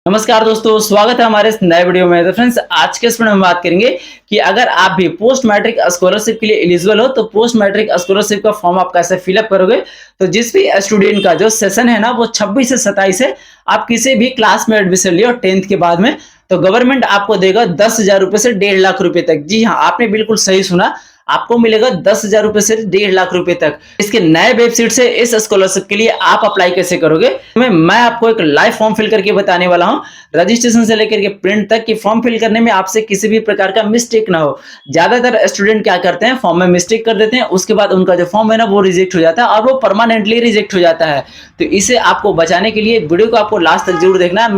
नमस्कार दोस्तों, स्वागत है हमारे इस नए वीडियो में। तो फ्रेंड्स, आज के इस वीडियो में बात करेंगे कि अगर आप भी पोस्ट मैट्रिक स्कॉलरशिप के लिए एलिजिबल हो तो पोस्ट मैट्रिक स्कॉलरशिप का फॉर्म आप कैसे फिलअप करोगे। तो जिस भी स्टूडेंट का जो सेशन है ना वो 26 से 27 है, आप किसी भी क्लास में एडमिशन लियो 10th के बाद में, तो गवर्नमेंट आपको देगा 10,000 रुपए से 1.5 लाख रुपए तक। जी हाँ, आपने बिल्कुल सही सुना, आपको मिलेगा 10,000 रुपए से 1.5 लाख रुपए तक। इसके नए वेबसाइट से इस स्कॉलरशिप के लिए आप अप्लाई कैसे करोगे, मैं आपको एक लाइव फॉर्म फिल करके बताने वाला हूं, रजिस्ट्रेशन से लेकर के प्रिंट तक, कि फॉर्म फिल करने में आपसे किसी भी प्रकार का मिस्टेक ना हो। ज्यादातर स्टूडेंट क्या करते हैं, फॉर्म में मिस्टेक कर देते हैं, उसके बाद उनका जो फॉर्म है ना वो रिजेक्ट हो जाता है और वो परमानेंटली रिजेक्ट हो जाता है। तो इसे आपको बचाने के लिए वीडियो को आपको लास्ट तक जरूर देखना है।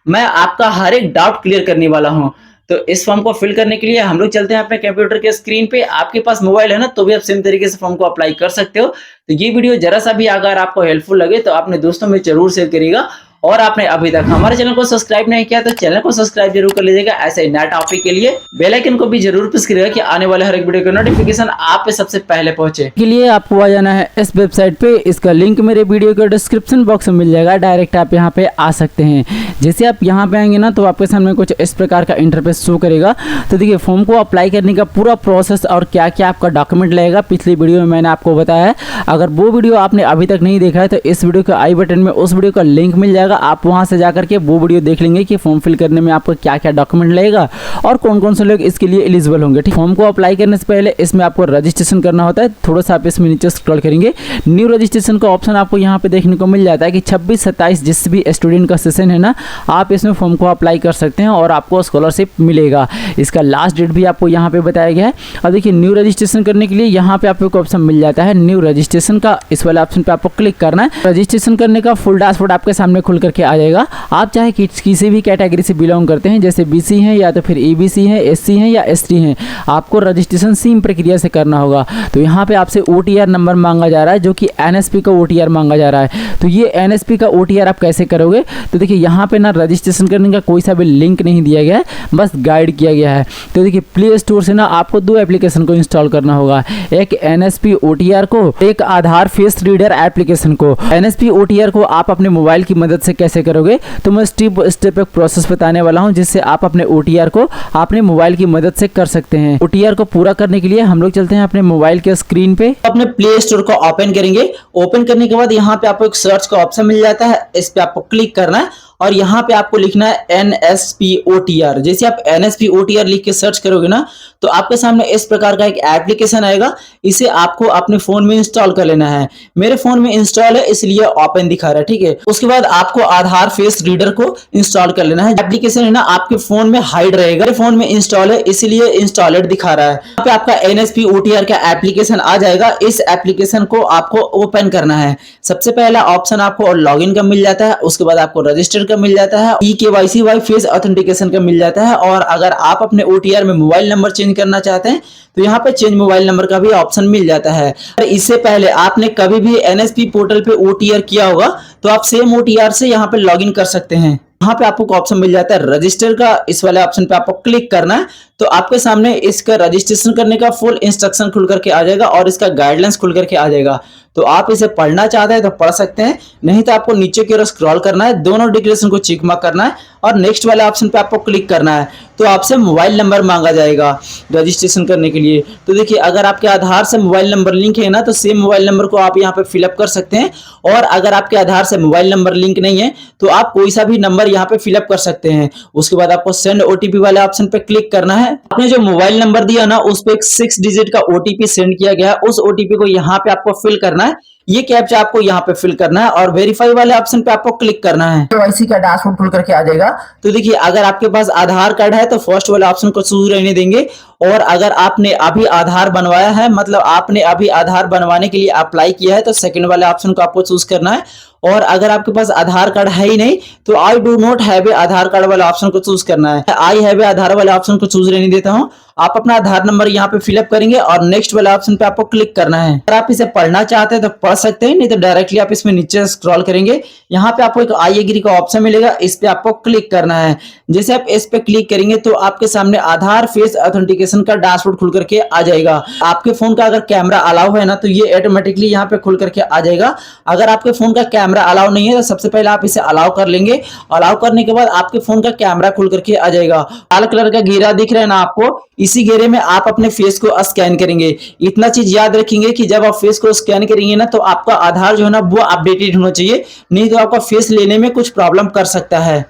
मैं आपका हर एक डाउट क्लियर करने वाला हूं। तो इस फॉर्म को फिल करने के लिए हम लोग चलते हैं अपने कंप्यूटर के स्क्रीन पे। आपके पास मोबाइल है ना, तो भी आप सेम तरीके से फॉर्म को अप्लाई कर सकते हो। तो ये वीडियो जरा सा भी अगर आपको हेल्पफुल लगे तो अपने दोस्तों में जरूर शेयर करिएगा। और आपने अभी तक हमारे चैनल को सब्सक्राइब नहीं किया तो चैनल को सब्सक्राइब जरूर कर लीजिएगा। ऐसे ही नए टॉपिक के लिए बेल आइकन को भी जरूर प्रेस करिएगा कि आने वाले हर एक वीडियो का नोटिफिकेशन आप पे सबसे पहले पहुंचे। के लिए आपको आ जाना है इस वेबसाइट पे। इसका लिंक मेरे वीडियो के डिस्क्रिप्शन बॉक्स में मिल जाएगा, डायरेक्ट आप यहाँ पे आ सकते हैं। जैसे आप यहाँ पे आएंगे ना तो आपके सामने कुछ इस प्रकार का इंटरफेस शो करेगा। तो देखिए, फॉर्म को अप्लाई करने का पूरा प्रोसेस और क्या क्या आपका डॉक्यूमेंट लगेगा पिछली वीडियो में मैंने आपको बताया है। अगर वो वीडियो आपने अभी तक नहीं देखा है तो इस वीडियो के आई बटन में उस वीडियो का लिंक मिल जाएगा, आप वहाँ से करके वो वीडियो देख लेंगे कि फॉर्म फिल करने में आपको क्या क्या डॉक्यूमेंट लगेगा और कौन कौन से लोग इसके लिए एलिजिबल होंगे। ठीक, फॉर्म को अप्लाई करने से पहले इसमें आपको रजिस्ट्रेशन करना होता है। थोड़ा सा आप इसमें नीचे स्क्रॉल करेंगे, न्यू रजिस्ट्रेशन का ऑप्शन आपको यहाँ पे देखने को मिल जाता है कि 26-27 जिस भी स्टूडेंट का सेशन है ना, आप इसमें फॉर्म को अप्लाई कर सकते हैं और आपको स्कॉलरशिप मिलेगा। इसका लास्ट डेट भी आपको यहाँ पे बताया गया है। अब देखिए, न्यू रजिस्ट्रेशन करने के लिए यहाँ पे आपको ऑप्शन मिल जाता है न्यू रजिस्ट्रेशन का। इस वाले ऑप्शन पे आपको क्लिक करना है। रजिस्ट्रेशन करने का फुल डैशबोर्ड आपके सामने खुल करके आ जाएगा। आप चाहे किसी भी कैटेगरी से बिलोंग करते हैं, जैसे बीसी हैं या तो फिर ईबीसी हैं, एससी हैं या एसटी हैं, आपको रजिस्ट्रेशन सेम प्रक्रिया से करना होगा। तो यहाँ पे आपसे ओटीआर नंबर मांगा जा रहा है, जो कि एनएसपी का ओटीआर मांगा जा रहा है। तो ये एनएसपी का ओटीआर आप कैसे करोगे, तो देखिए यहाँ पे ना रजिस्ट्रेशन करने का कोई सा भी लिंक नहीं दिया गया है, बस गाइड किया गया है। तो देखिए, प्ले स्टोर से ना आपको 2 एप्लीकेशन को इंस्टॉल करना होगा, एक एनएसपी ओटीआर को, एक आधार फेस रीडर एप्लीकेशन को। एनएसपी ओटीआर को आप अपने मोबाइल की मदद से कैसे करोगे, तो मैं स्टेप स्टेप एक प्रोसेस बताने वाला हूं, जिससे आप अपने ओटीआर को अपने मोबाइल की मदद से कर सकते हैं। ओटीआर को पूरा करने के लिए हम लोग चलते हैं अपने मोबाइल के स्क्रीन पे। अपने प्ले स्टोर को ओपन करेंगे। ओपन करने के बाद यहाँ पे आपको एक सर्च का ऑप्शन मिल जाता है, इस पे आपको क्लिक करना है और यहाँ पे आपको लिखना है NSPOTR। जैसे आप NSPOTR लिख के सर्च करोगे ना, तो आपके सामने इस प्रकार का एक एप्लीकेशन आएगा। इसे आपको अपने फोन में इंस्टॉल कर लेना है। मेरे फोन में इंस्टॉल है इसलिए ओपन दिखा रहा है, ठीक है। उसके बाद आपको आधार फेस रीडर को इंस्टॉल कर लेना है। एप्लीकेशन है ना आपके फोन में हाइड रहेगा, फोन में इंस्टॉल है इसलिए इंस्टॉलेड दिखा रहा है। यहाँ पे आपका NSPOTR का एप्लीकेशन आ जाएगा। इस एप्लीकेशन को आपको ओपन करना है। सबसे पहला ऑप्शन आपको लॉगिन का मिल जाता है, उसके बाद आपको रजिस्टर का मिल जाता है, eKYC वाई फेस ऑथेंटिकेशन का मिल जाता है। और अगर आप अपने ओटीआर में मोबाइल नंबर चेंज करना चाहते हैं तो यहाँ पे चेंज मोबाइल नंबर का भी ऑप्शन मिल जाता है। इससे पहले आपने कभी भी एनएसपी पोर्टल पे ओटीआर किया होगा तो आप सेम ओटीआर से यहाँ पे लॉगिन कर सकते हैं। यहाँ पे आपको ऑप्शन मिल जाता है रजिस्टर का, इस वाले ऑप्शन पे आपको क्लिक करना है। तो आपके सामने इसका रजिस्ट्रेशन करने का फुल इंस्ट्रक्शन खुल करके आ जाएगा और इसका गाइडलाइंस खुल करके आ जाएगा। तो आप इसे पढ़ना चाहते हैं तो पढ़ सकते हैं, नहीं तो आपको नीचे की ओर स्क्रॉल करना है, दोनों डिक्लेरेशन को चेक मार्क करना है और नेक्स्ट वाले ऑप्शन पे आपको क्लिक करना है। तो आपसे मोबाइल नंबर मांगा जाएगा रजिस्ट्रेशन करने के लिए। तो देखिए, अगर आपके आधार से मोबाइल नंबर लिंक है ना, तो सेम मोबाइल नंबर को आप यहाँ पे फिलअप कर सकते हैं। और अगर आपके आधार से मोबाइल नंबर लिंक नहीं है तो आप कोई सा भी नंबर यहाँ पे फिलअप कर सकते हैं। उसके बाद आपको सेंड ओटीपी वाले ऑप्शन पे क्लिक करना है। आपने जो मोबाइल नंबर दिया ना उस पे एक 6 डिजिट का ओटीपी सेंड किया गया है, उस ओटीपी को यहाँ पे आपको फिल करना है। ये कैप्चा आपको यहाँ पे फिल करना है और वेरीफाई वाले ऑप्शन पे आपको क्लिक करना है। केवाईसी का डैशबोर्ड खुल करके आ जाएगा। तो देखिए, अगर आपके पास आधार कार्ड है तो फर्स्ट वाले ऑप्शन को चूज रहने देंगे, और अगर आपने अभी आधार बनवाया है, मतलब आपने अभी आधार बनवाने के लिए अप्लाई किया है, तो सेकंड वाले ऑप्शन को आपको चूज करना है। और अगर आपके पास आधार कार्ड है ही नहीं तो I do not have a Aadhaar card वाले ऑप्शन को चूज करना है। आई हैव ए आधार वाले ऑप्शन को चूज रहने देता हूं। आप अपना आधार नंबर यहाँ पे फिलअप करेंगे और नेक्स्ट वाले ऑप्शन पे आपको क्लिक करना है। अगर आप इसे पढ़ना चाहते हैं तो पढ़ सकते हैं, नहीं तो डायरेक्टली आप इसमें नीचे स्क्रॉल करेंगे, यहाँ पे आपको एक आई एग्री का ऑप्शन मिलेगा, इस पे आपको क्लिक करना है। जैसे आप इस पे क्लिक करेंगे तो आपके सामने आधार फेस ऑथेंटिकेशन रजिस्ट्रेशन का डैशबोर्ड खुल करके आ जाएगा। आपके फोन का अगर कैमरा अलाउ है ना तो ये ऑटोमेटिकली यहाँ पे खुल करके आ जाएगा। अगर आपके फोन का कैमरा अलाउ नहीं है तो सबसे पहले आप इसे अलाउ कर लेंगे। अलाउ करने के बाद आपके फोन का कैमरा खुल करके आ जाएगा। लाल कलर का घेरा दिख रहा है ना आपको, इसी घेरे में आप अपने फेस को स्कैन करेंगे। इतना चीज याद रखेंगे कि जब आप फेस को स्कैन करेंगे ना तो आपका आधार जो है ना वो अपडेटेड होना चाहिए, नहीं तो आपका फेस लेने में कुछ प्रॉब्लम कर सकता है।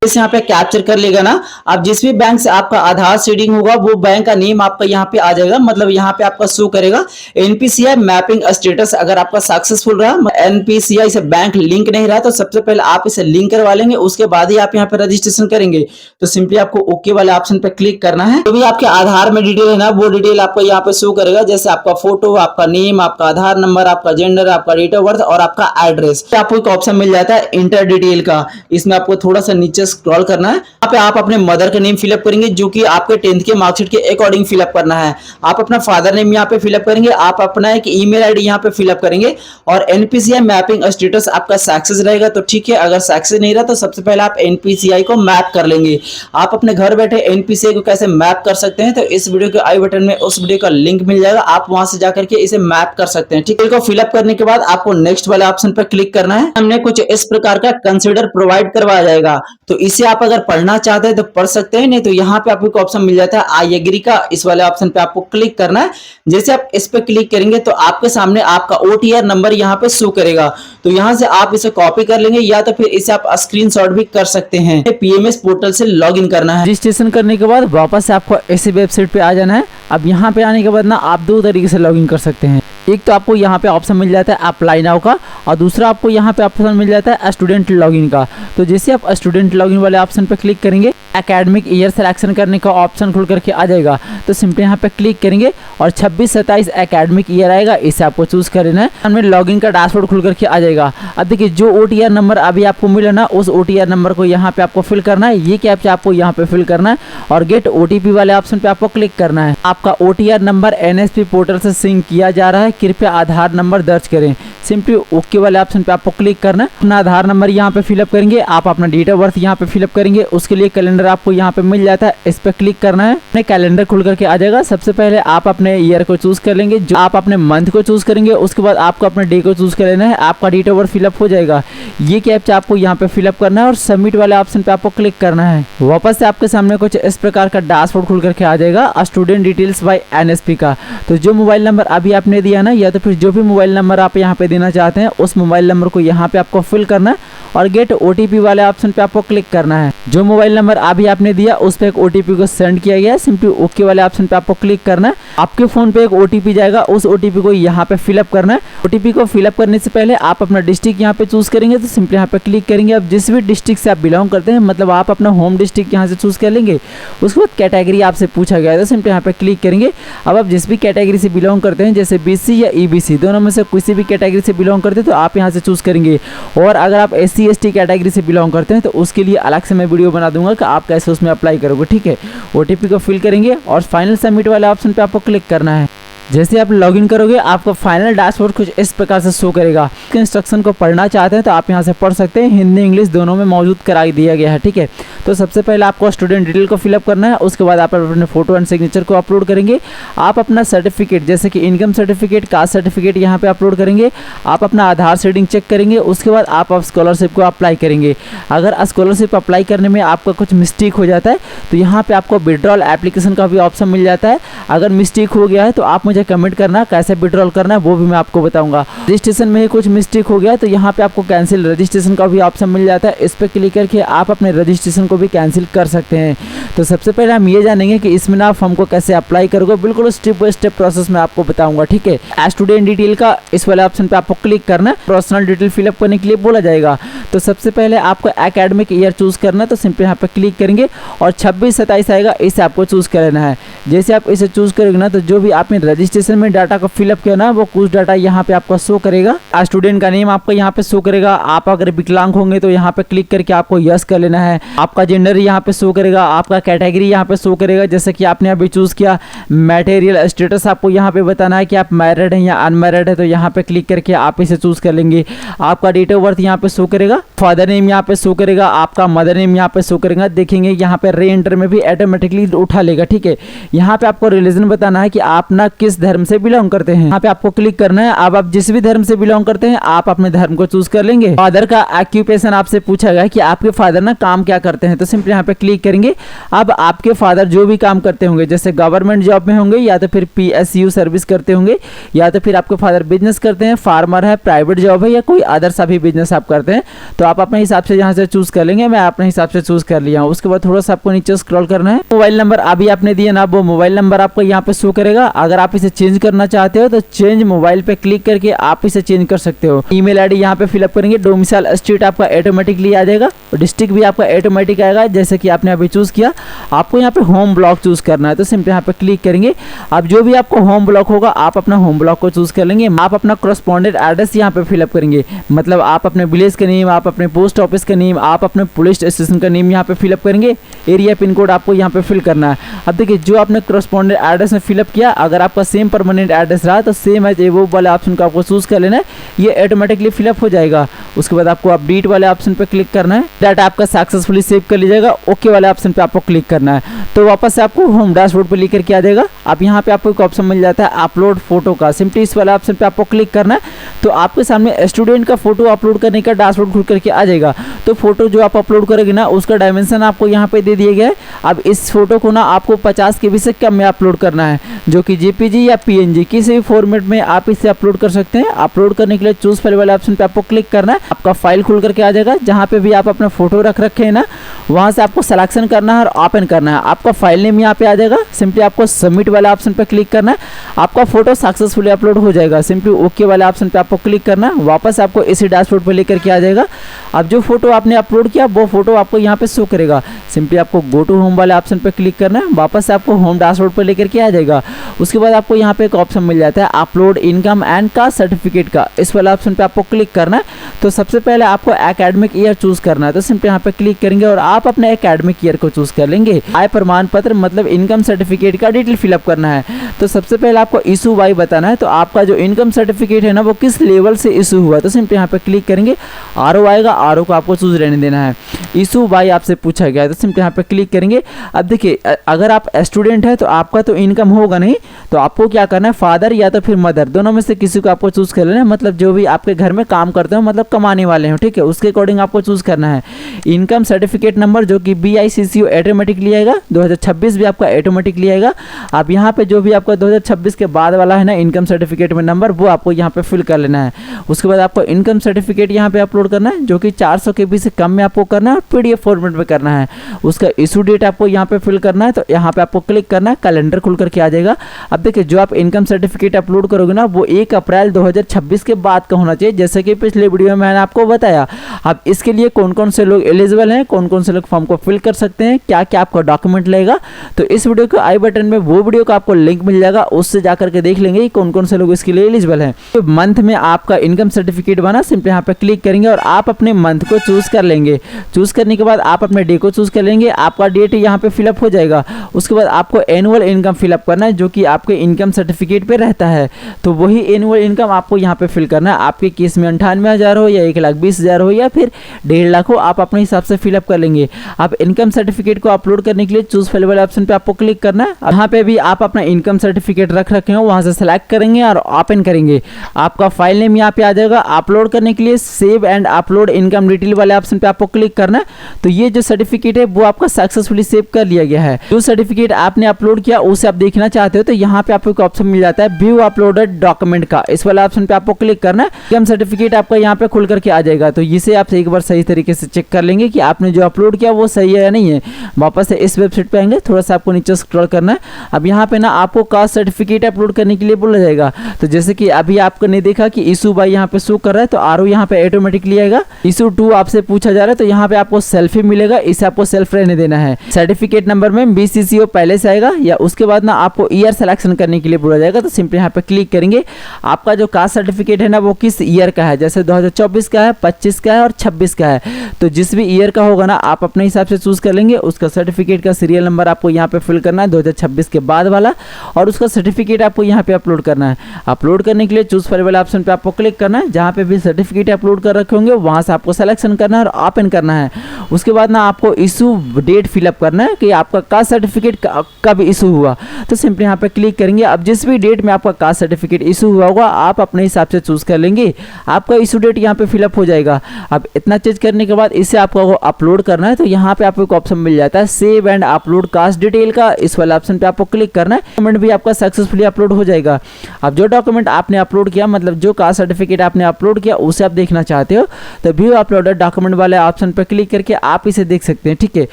इस यहाँ पे कैप्चर कर लेगा ना, आप जिस भी बैंक से आपका आधार सीडिंग होगा वो बैंक का नेम आपका यहाँ पे आ जाएगा। मतलब यहाँ पे आपका शो करेगा एनपीसीआई मैपिंग स्टेटस। अगर आपका सक्सेसफुल रहा, एनपीसीआई से बैंक लिंक नहीं रहा तो सबसे पहले आप इसे लिंक करवा लेंगे, उसके बाद ही आप यहाँ पे रजिस्ट्रेशन करेंगे। तो सिंपली आपको ओके वाले ऑप्शन पे क्लिक करना है। तो भी आपके आधार में डिटेल है ना वो डिटेल आपको यहाँ पे शो करेगा, जैसे आपका फोटो, आपका नेम, आपका आधार नंबर, आपका जेंडर, आपका डेट ऑफ बर्थ और आपका एड्रेस। आपको एक ऑप्शन मिल जाता है इंटर डिटेल का, इसमें आपको थोड़ा सा नीचे स्क्रॉल करना है। यहाँ पे आप अपने मदर का नेम फिलअप करेंगे जो कि आपके 10th के मार्कशीट के अकॉर्डिंग फिलअप करना है। आप अपना फादर नेम यहाँ पे फिलअप करेंगे, आप अपना एक ईमेल आईडी यहाँ पे फिलअप करेंगे और एनपीसीआई मैपिंग स्टेटस आपका सक्सेस रहेगा तो ठीक है, अगर सक्सेस नहीं रहा तो सबसे पहले आप एनपीसीआई को मैप कर लेंगे। आप अपने घर बैठे एनपीसीआई को कैसे मैप कर सकते हैं तो इस वीडियो के आई बटन में उस वीडियो का लिंक मिल जाएगा, आप वहां से जाकर के इसे मैप कर सकते हैं। ठीक है, फिलअप करने के बाद आपको नेक्स्ट वाले ऑप्शन पर क्लिक करना है। हमने कुछ इस प्रकार का कंसीडर प्रोवाइड करवाया जाएगा, तो इसे आप अगर पढ़ना चाहते हैं तो पढ़ सकते हैं, नहीं तो यहाँ पे आपको ऑप्शन मिल जाता है आई एग्री का, इस वाले ऑप्शन पे आपको क्लिक करना है। जैसे आप इस पे क्लिक करेंगे तो आपके सामने आपका ओटीआर नंबर यहाँ पे शो करेगा, तो यहाँ से आप इसे कॉपी कर लेंगे या तो फिर इसे आप स्क्रीनशॉट भी कर सकते हैं। पीएमएस पोर्टल से लॉगिन करना है। रजिस्ट्रेशन करने के बाद वापस से आपको ऐसी वेबसाइट पे आ जाना है। अब यहाँ पे आने के बाद ना आप दो तरीके से लॉगिन कर सकते हैं। एक तो आपको यहाँ पे ऑप्शन मिल जाता है अप्लाई नाउ का, और दूसरा आपको यहाँ पे ऑप्शन मिल जाता है स्टूडेंट लॉगिन का। तो जैसे आप स्टूडेंट लॉगिन वाले ऑप्शन पे क्लिक करेंगे, एकेडमिक ईयर सिलेक्शन करने का ऑप्शन खुल करके आ जाएगा। तो सिंपली यहाँ पे क्लिक करेंगे और 26-27 एकेडमिक ईयर आएगा, इसे आपको चूज करना है। हमें लॉगिन का डैशबोर्ड खुल करके आ जाएगा। अब देखिए जो ओटीआर नंबर अभी आपको मिला ना, उस ओटीआर नंबर को यहाँ पे आपको फिल करना है। ये कैप्चा आपको यहाँ पे फिल करना है और गेट ओटीपी वाले ऑप्शन पे आपको क्लिक करना है। आपका ओटीआर नंबर एनएसपी पोर्टल से सिंक किया जा रहा है, कृपया आधार नंबर दर्ज करें। सिंपली ओके वाले ऑप्शन पे आपको क्लिक करना है। अपना आधार नंबर यहाँ पे फिलअप करेंगे, आप अपना डेट ऑफ बर्थ यहाँ पे फिलअप करेंगे। उसके लिए कैलेंडर आपको यहाँ पे मिल जाता है, इस पे क्लिक करना है। अपने कैलेंडर खुल करके आ जाएगा। सबसे पहले आप अपने ईयर को चूज कर लेंगे, जो आप अपने मंथ को चूज करेंगे। उसके बाद आपको अपने डे को चूज कर लेना है, आपका डेट ऑफ बर्थ फिलअप हो जाएगा। ये कैप्चा आपको यहाँ पे फिलअप करना है और सबमिट वाले ऑप्शन पे आपको क्लिक करना है। वापस से आपके सामने कुछ इस प्रकार का डैशबोर्ड खुल करके आ जाएगा स्टूडेंट डिटेल्स बाय एनएसपी का। तो जो मोबाइल नंबर अभी आपने दिया ना, या तो फिर जो भी मोबाइल नंबर आप यहाँ पे देना चाहते हैं उस मोबाइल नंबर को यहाँ पे आपको फिल करना है और गेट ओटीपी वाले ऑप्शन पे आपको क्लिक करना है। जो मोबाइल नंबर अभी आपने दिया उस पे एक ओटीपी को सेंड किया गया है, सिंपली ओके वाले ऑप्शन पे आपको क्लिक करना है। आपके फोन पे एक ओटीपी जाएगा, उस ओटीपी को यहाँ पे फिलअप करना है। ओटीपी को फिलअप करने से पहले आप अपना डिस्ट्रिक्ट यहाँ पे चूज करेंगे, तो सिंपली यहाँ पे क्लिक करेंगे। अब जिस भी डिस्ट्रिक्ट से आप बिलोंग करते हैं, मतलब आप अपना होम डिस्ट्रिक्ट यहाँ से चूज कर लेंगे। उसके बाद कैटेगरी आपसे पूछा गया है, तो सिंपली यहाँ पे क्लिक करेंगे। अब आप जिस भी कैटेगरी से बिलोंग करते हैं, जैसे बीसी या ईबीसी, दोनों में से किसी भी कैटेगरी से बिलोंग करते हैं तो आप यहाँ से चूज करेंगे। और अगर आप एससी एसटी कैटेगरी से बिलोंग करते हैं तो उसके लिए अलग से मैं वीडियो बना दूंगा कि आप कैसे उसमें अप्लाई करोगे। ठीक है, ओटीपी को फिल करेंगे और फाइनल सबमिट वाले ऑप्शन पे आपको क्लिक करना है। जैसे आप लॉगिन करोगे आपको फाइनल डैशबोर्ड कुछ इस प्रकार से शो करेगा। इंस्ट्रक्शन को पढ़ना चाहते हैं तो आप यहाँ से पढ़ सकते हैं, हिंदी इंग्लिश दोनों में मौजूद करा दिया गया है। ठीक है, तो सबसे पहले आपको स्टूडेंट डिटेल को फिलअप करना है। उसके बाद आप अपने फोटो एंड सिग्नेचर को अपलोड करेंगे। आप अपना सर्टिफिकेट जैसे कि इनकम सर्टिफिकेट, कास्ट सर्टिफिकेट यहाँ पे अपलोड करेंगे। आप अपना आधार सीडिंग चेक करेंगे। उसके बाद आप स्कॉलरशिप को अप्लाई करेंगे। अगर स्कॉलरशिप अप्लाई करने में आपका कुछ मिस्टेक हो जाता है तो यहाँ पे आपको विड्रॉल एप्लीकेशन का भी ऑप्शन मिल जाता है। अगर मिस्टेक हो गया है तो आप मुझे कमेंट करना, कैसे विड्रॉल करना है वो भी मैं आपको बताऊंगा। रजिस्ट्रेशन में ही कुछ मिस्टेक हो गया तो यहाँ पे आपको कैंसिल रजिस्ट्रेशन का भी ऑप्शन मिल जाता है। इस पे क्लिक करके आप अपने रजिस्ट्रेशन को भी कैंसिल कर सकते हैं। तो सबसे पहले हम ये जानेंगे कि इसमें ना फॉर्म को कैसे अप्लाई करोगे, बिल्कुल स्टेप बाय स्टेप प्रोसेस में आपको बताऊंगा। ठीक है, स्टूडेंट डिटेल का इस वाले ऑप्शन पे आपको क्लिक करना है। पर्सनल डिटेल फिलअप करने के लिए बोला जाएगा, तो सबसे पहले आपको एकेडमिक ईयर चूज़ करना है, तो सिंपली यहाँ पे क्लिक करेंगे और 26-27 आएगा, इसे आपको चूज़ कर लेना है। जैसे आप इसे चूज़ करेंगे ना, तो जो भी आपने रजिस्ट्रेशन में डाटा को फिलअप किया ना, वो कुछ डाटा यहाँ पे आपको शो करेगा। स्टूडेंट का नेम आपको यहाँ पे शो करेगा। आप अगर विकलांग होंगे तो यहाँ पे क्लिक करके आपको यस कर लेना है। आपका जेंडर यहाँ पे शो करेगा, आपका कैटेगरी यहाँ पे शो करेगा। जैसे कि आपने अभी चूज़ किया मटेरियल स्टेटस, आपको यहाँ पे बताना है कि आप मैरिड हैं या अनमैरिड है, तो यहाँ पे क्लिक करके आप इसे चूज़ कर लेंगे। आपका डेट ऑफ बर्थ यहाँ पे शो करेगा, फादर नेम यहाँ पे शो करेगा, आपका मदर नेम यहाँ पे शो करेगा। देखेंगे यहाँ पे री एंटर में भी ऑटोमेटिकली उठा लेगा, ठीक है। यहाँ पे आपको रिलीजन बताना है कि आप ना किस धर्म से बिलोंग करते हैं, यहाँ पे आपको क्लिक करना है। अब आप जिस भी धर्म से बिलोंग करते हैं आप अपने धर्म को चूज कर लेंगे। फादर का ऑक्यूपेशन आपसे पूछा गया कि आपके फादर ना काम क्या करते हैं, तो सिंपली यहाँ पे क्लिक करेंगे। अब आपके फादर जो भी काम करते होंगे, जैसे गवर्नमेंट जॉब में होंगे या तो फिर PSU सर्विस करते होंगे, या तो फिर आपके फादर बिजनेस करते हैं, फार्मर है, प्राइवेट जॉब है, या कोई अदर सभी बिजनेस आप करते हैं, तो आप अपने हिसाब से यहाँ से चूज कर लेंगे। मैं अपने हिसाब से चूज कर लिया हूँ। उसके बाद थोड़ा सा आपको नीचे स्क्रॉल करना है। मोबाइल नंबर अभी आपने दिया ना, वो मोबाइल नंबर आपको यहाँ पे शो करेगा। अगर आप इसे चेंज करना चाहते हो तो चेंज मोबाइल पे क्लिक करके आप इसे चेंज कर सकते हो। ईमेल आईडी यहाँ पे फिलअप करेंगे। डोमिसाइल स्टेट आपका ऑटोमेटिकली आ जाएगा और डिस्ट्रिक्ट भी आपका ऑटोमेटिक आएगा, जैसे कि आपने अभी चूज किया। आपको यहाँ पे होम ब्लॉक चूज करना है, तो सिंपली यहाँ पे क्लिक करेंगे। अब जो भी आपको होम ब्लॉक होगा आप अपना होम ब्लॉक को चूज कर लेंगे। आप अपना करस्पॉन्डेंट एड्रेस यहाँ पे फिलअप करेंगे, मतलब आप अपने विलेज का नेम, आप अपने पोस्ट ऑफिस का नेम, आप अपने पुलिस स्टेशन का नेम यहाँ पे फिलअप करेंगे। एरिया पिन कोड आपको यहाँ पे फिल करना है। अब देखिए जो आपने करस्पॉन्डेंट एड्रेस में फिलअप किया, अगर आपका सेम परमानेंट एड्रेस रहा तो सेम एज वो वाले ऑप्शन को आपको चूज कर लेना है, ये ऑटोमेटिकली फिलअप हो जाएगा। उसके बाद आपको अपडेट वाले ऑप्शन पे क्लिक करना है। डाटा आपका सक्सेसफुली सेव कर लीजिएगा। ओके वाले ऑप्शन पे आपको क्लिक करना है, तो वापस से आपको होम डैशबोर्ड पे लेकर के आ जाएगा। अब यहाँ पे आपको एक ऑप्शन मिल जाता है अपलोड फोटो का, सिंपली इस वाले ऑप्शन पे आपको क्लिक करना है। तो आपके सामने स्टूडेंट का फोटो अपलोड करने का डैशबोर्ड खुल करके आ जाएगा। तो फोटो जो आप अपलोड करेंगे ना, उसका डायमेंशन आपको यहाँ पे दे दिया गया है। अब इस फोटो को ना आपको 50 KB से कम में अपलोड करना है, जो कि JPG या PNG किसी भी फॉर्मेट में आप इसे अपलोड कर सकते हैं। अपलोड करने के लिए चूज फाइल वाले ऑप्शन पे आपको क्लिक करना है। आपका फाइल खुल करके आ जाएगा। जहाँ पे भी आप अपना फोटो रख रखे हैं ना, वहाँ से आपको सिलेक्शन करना है और ओपन करना है। आपका फाइल नेम यहाँ पे आ जाएगा। सिंपली आपको सबमिट वाला ऑप्शन पे क्लिक करना है। आपका फोटो सक्सेसफुली अपलोड हो जाएगा। सिंपली ओके वाले ऑप्शन पे आपको क्लिक करना है। वापस आपको इसी डैशबोर्ड पे लेकर के आ जाएगा। अब जो फोटो आपने अपलोड किया वो फोटो आपको यहाँ पे शो करेगा। सिंपली आपको गो टू होम वाले ऑप्शन पे क्लिक करना है। वापस आपको होम डैशबोर्ड पे लेकर के आ जाएगा। उसके बाद आपको यहाँ पे एक ऑप्शन मिल जाता है upload income and caste certificate का, इस वाले ऑप्शन पे आपको क्लिक करना है। तो सबसे पहले आपको एकेडमिक ईयर चूज करना है, तो सिंपली यहाँ पे क्लिक करेंगे और आप अपने एकेडमिक ईयर को चूज कर लेंगे। आय प्रमाण पत्र मतलब इनकम सर्टिफिकेट का डिटेल फिलअप करना है। तो सबसे पहले आपको इशू बाय बताना है। तो आपका जो इनकम सर्टिफिकेट है ना, वो किस लेवल से इशू हुआ, तो सिंपली यहाँ पे क्लिक करेंगे। RO आएगा, RO को आपको चूज रहने देना है। इशू बाय आपसे पूछा गया है, तो सिंपली यहाँ पे क्लिक करेंगे। अब देखिए अगर आप स्टूडेंट है तो आपका तो इनकम होगा नहीं, तो आपको क्या करना है, फादर या तो फिर मदर, दोनों में से किसी को आपको चूज कर लेना है। मतलब जो भी आपके घर में काम करते हो, मतलब कमाने वाले हो, ठीक है, उसके अकॉर्डिंग आपको चूज करना है। इनकम सर्टिफिकेट नंबर जो कि BICCO ऑटोमेटिकली आएगा। 2026 भी आपका ऑटोमेटिकली आएगा। आप यहाँ पे जो भी आपका 2026 के बाद वाला है ना इनकम सर्टिफिकेट में नंबर, वो आपको यहाँ पे फिल कर लेना है। उसके बाद आपको इनकम सर्टिफिकेट यहाँ पे अपलोड करना है, जो कि 400 KB से कम में आपको करना है और PDF फॉर्मेट में करना है। उसका इशू डेट आपको यहाँ पे फिल करना है। तो यहाँ पे आपको क्लिक करना है, कैलेंडर खुल करके आ जाएगा। अब देखिए जो आप इनकम सर्टिफिकेट अपलोड करोगे ना, वो 1 अप्रैल 2026 के बाद का होना चाहिए, जैसे कि पिछले वीडियो में मैंने आपको बताया। अब इसके लिए कौन कौन से लोग एलिजिबल हैं, कौन कौन से लोग फॉर्म को फिल कर सकते हैं, क्या क्या आपका डॉक्यूमेंट लगेगा, तो इस वीडियो के आई बटन में वो वीडियो का आपको लिंक मिल जाएगा, उससे जाकर के देख लेंगे कौन कौन से लोग इसके लिए एलिजिबल हैं। तो मंथ में आपका इनकम सर्टिफिकेट बना, सिंपली यहाँ पे क्लिक करेंगे और आप अपने मंथ को चूज कर लेंगे। चूज करने के बाद आप अपने डे को चूज कर लेंगे। आपका डेट यहाँ पे फिलअप हो जाएगा। उसके बाद आपको एनुअल इनकम फिलअप करना है, जो कि आपके इनकम सर्टिफिकेट पे रहता है। तो वही एनुअल इनकम आपको यहाँ पे फिल करना है। आपके केस में 98,000 हो या 1,20,000 हो या फिर 1.5 लाख हो, आप अपने हिसाब से फिलअप कर लेंगे। आप इनकम सर्टिफिकेट को अपलोड करने के लिए चूज फाइल वाले ऑप्शन पे आपको क्लिक करना है। यहाँ पे भी आप अपना इनकम सर्टिफिकेट रख रखे हो, वहां से सिलेक्ट करेंगे और ओपन करेंगे। आपका फाइल नेम यहाँ पे आ जाएगा। अपलोड करने के लिए save and upload income detail वाले ऑप्शन पे आपको क्लिक करना है। तो ये जो सर्टिफिकेट है वो आपका सक्सेसफुली सेव कर लिया गया है। जो सर्टिफिकेट आपने अपलोड किया उसे आप देखना चाहते हो तो यहाँ यहाँ पे आपको एक ऑप्शन मिल जाता है व्यू अपलोडेड डॉक्यूमेंट का। इस वाला ऑप्शन पे आपको क्लिक करना है, इनकम सर्टिफिकेट आपका यहाँ पे खुल करके आ जाएगा। तो इसे आप एक बार सही तरीके से चेक कर लेंगे कि आपने जो अपलोड किया वो सही है या नहीं है। वापस से इस वेबसाइट पे आएंगे, थोड़ा सा आपको नीचे स्क्रॉल करना है। अब यहाँ पे ना आपको कास्ट सर्टिफिकेट अपलोड करने के लिए बोला जाएगा। तो जैसे कि अभी आपने देखा कि इशू बाय यहाँ पे शो कर रहा है, तो आरओ यहाँ पे ऑटोमेटिकली आएगा। इशू 2 आपसे पूछा जा रहा है, तो यहाँ पे आपको सेल्फी मिलेगा, इसे आपको सेल्फ रहने देना है। सर्टिफिकेट नंबर में BCCO पहले से आएगा, या उसके बाद ना आपको ईयर सिलेक्शन करने के लिए बोला जाएगा। तो सिंपली यहाँ पे क्लिक करेंगे, आपका जो कास्ट सर्टिफिकेट है ना वो किस ईयर का है, जैसे 2024 का है, 25 का है और 26 का है। तो जिस भी ईयर का होगा ना आप अपने हिसाब से चूज कर लेंगे। उसका सर्टिफिकेट का सीरियल नंबर आपको यहाँ पे फिल करना है 2026 के बाद वाला, और उसका सर्टिफिकेट आपको यहाँ पे अपलोड करना है। अपलोड करने के लिए चूज फाइल वाले ऑप्शन पे आपको क्लिक करना है। जहाँ पे भी सर्टिफिकेट अपलोड कर रखे होंगे वहाँ से आपको सिलेक्शन करना है और ओपन करना है। उसके बाद ना आपको इशू डेट फिलअप करना है कि आपका कास्ट सर्टिफिकेट कब इशू हुआ। तो सिंपली यहाँ पे क्लिक करेंगे। अब जिस भी डेट में आपका कास्ट सर्टिफिकेट इशू हुआ होगा आप अपने हिसाब से चूज कर लेंगे, आपका इशू डेट यहाँ पे फिलअप हो जाएगा। अब इतना चीज करने के बाद इसे आपको अपलोड करना है। तो यहाँ पे आपको एक ऑप्शन मिल जाता है save and upload caste detail का। इस वाला ऑप्शन पे आपको क्लिक करना है, डॉक्यूमेंट भी आपका सक्सेसफुली अपलोड हो जाएगा। अब जो डॉक्यूमेंट आपने अपलोड किया, मतलब जो कास्ट सर्टिफिकेट आपने अपलोड किया उसे आप देखना चाहते हो, तो व्यू अपलोडेड डॉक्यूमेंट वाले ऑप्शन पे क्लिक करके आप इसे देख सकते हैं। ठीक है,